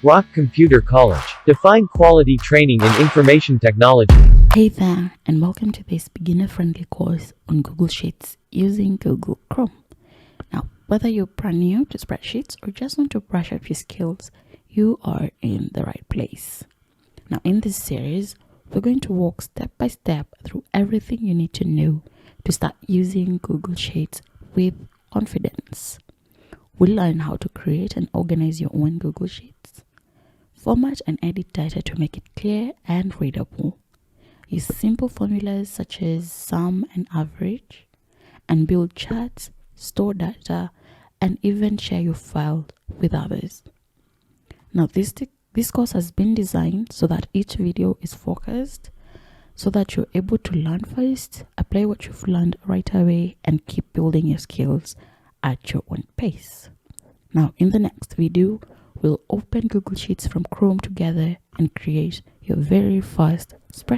Rock Computer College. Define quality training in information technology. Hey there, and welcome to this beginner-friendly course on Google Sheets using Google Chrome. Now, whether you're brand new to spreadsheets or just want to brush up your skills, you are in the right place. Now, in this series, we're going to walk step by step through everything you need to know to start using Google Sheets with confidence. We'll learn how to create and organize your own Google Sheets, format and edit data to make it clear and readable, use simple formulas such as sum and average, and build charts, store data, and even share your file with others. Now, this course has been designed so that each video is focused, so that you're able to learn fast, apply what you've learned right away, and keep building your skills at your own pace. Now, in the next video, we'll open Google Sheets from Chrome together and create your very first spreadsheet.